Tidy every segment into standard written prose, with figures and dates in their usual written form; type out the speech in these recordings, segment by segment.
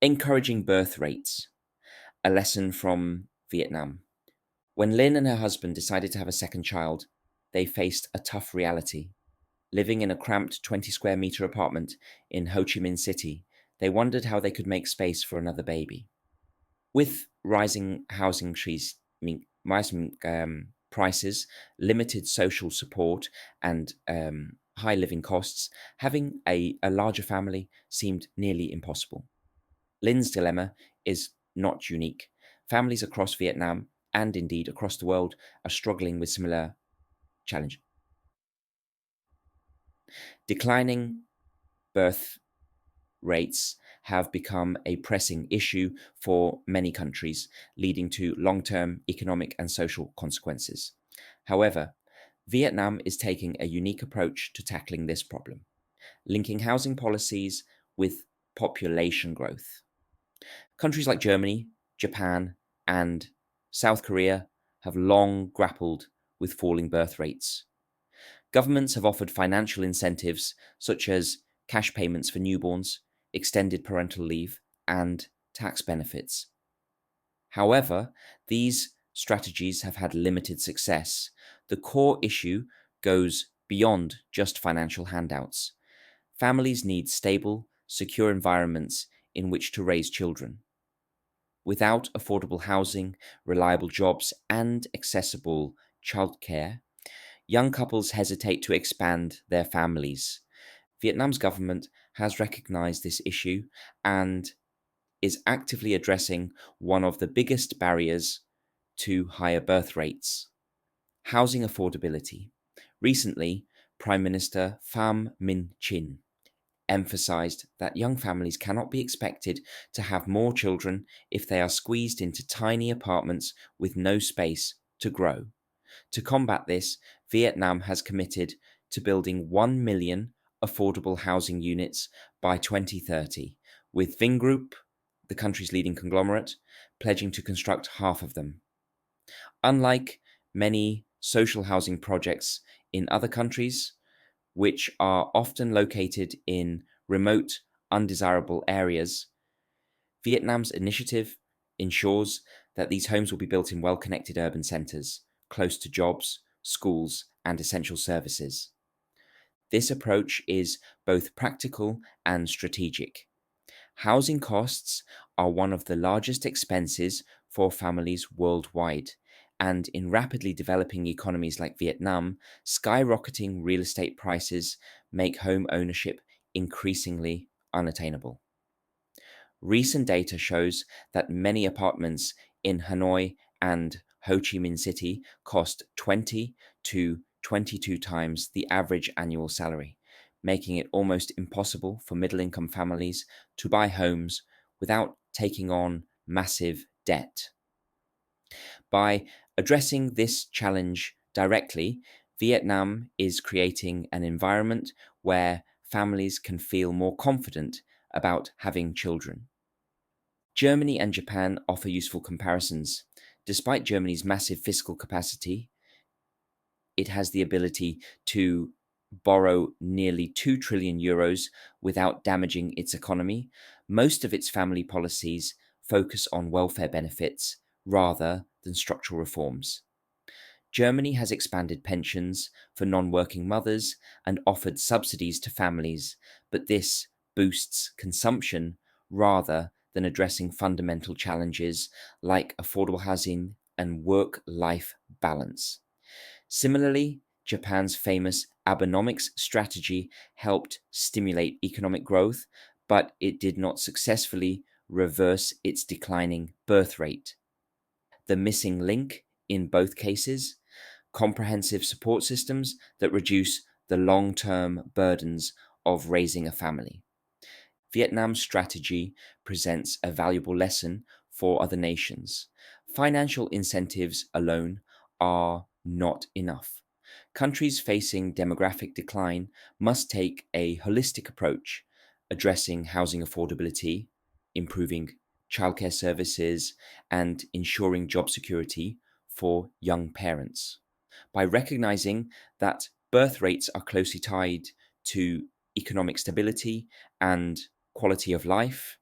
Encouraging birth rates, a lesson from Vietnam. When Lynn and her husband decided to have a second child, they faced a tough reality. Living in a cramped 20 square meter apartment in Ho Chi Minh City, they wondered how they could make space for another baby. With rising rising prices, limited social support, and high living costs, having a larger family seemed nearly impossible. Lynn's dilemma is not unique. Families across Vietnam and indeed across the world are struggling with similar challenge. Declining birth rates have become a pressing issue for many countries, leading to long term economic and social consequences. However, Vietnam is taking a unique approach to tackling this problem, linking housing policies with population growth. Countries like Germany, Japan, and South Korea have long grappled with falling birth rates. Governments have offered financial incentives such as cash payments for newborns, extended parental leave, and tax benefits. However, these strategies have had limited success. The core issue goes beyond just financial handouts. Families need stable, secure environments in which to raise children. Without affordable housing, reliable jobs, and accessible childcare, young couples hesitate to expand their families. Vietnam's government has recognized this issue and is actively addressing one of the biggest barriers to higher birth rates: housing affordability. Recently, Prime Minister Pham Minh Chinh emphasized that young families cannot be expected to have more children if they are squeezed into tiny apartments with no space to grow. To combat this, Vietnam has committed to building 1 million affordable housing units by 2030, with Vingroup, the country's leading conglomerate, pledging to construct half of them. Unlike many social housing projects in other countries, which are often located in remote, undesirable areas, Vietnam's initiative ensures that these homes will be built in well connected urban centres, close to jobs, schools, and essential services. This approach is both practical and strategic. Housing costs are one of the largest expenses for families worldwide, and in rapidly developing economies like Vietnam, skyrocketing real estate prices make home ownership increasingly unattainable. Recent data shows that many apartments in Hanoi and Ho Chi Minh City cost 20 to 22 times the average annual salary, making it almost impossible for middle income families to buy homes without taking on massive debt. By addressing this challenge directly, Vietnam is creating an environment where families can feel more confident about having children. Germany and Japan offer useful comparisons. Despite Germany's massive fiscal capacity, it has the ability to borrow nearly 2 trillion euros without damaging its economy. Most of its family policies focus on welfare benefits rather than structural reforms. Germany has expanded pensions for non working mothers and offered subsidies to families, but this boosts consumption rather than addressing fundamental challenges like affordable housing and work life balance. Similarly, Japan's famous Abenomics strategy helped stimulate economic growth, but it did not successfully reverse its declining birth rate. The missing link in both cases: comprehensive support systems that reduce the long term burdens of raising a family. Vietnam's strategy presents a valuable lesson for other nations. Financial incentives alone are not enough. Countries facing demographic decline must take a holistic approach, addressing housing affordability, improving childcare services, and ensuring job security for young parents. By recognizing that birth rates are closely tied to economic stability and quality of life,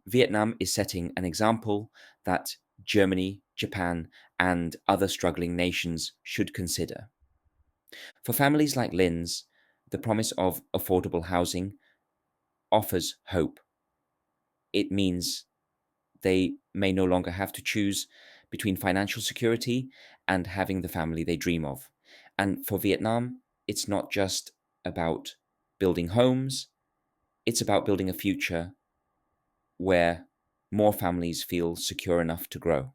Vietnam is setting an example that Germany, Japan, and other struggling nations should consider. For families like Lynn's, the promise of affordable housing offers hope. It means they may no longer have to choose between financial security and having the family they dream of. And for Vietnam, it's not just about building homes, it's about building a future where more families feel secure enough to grow.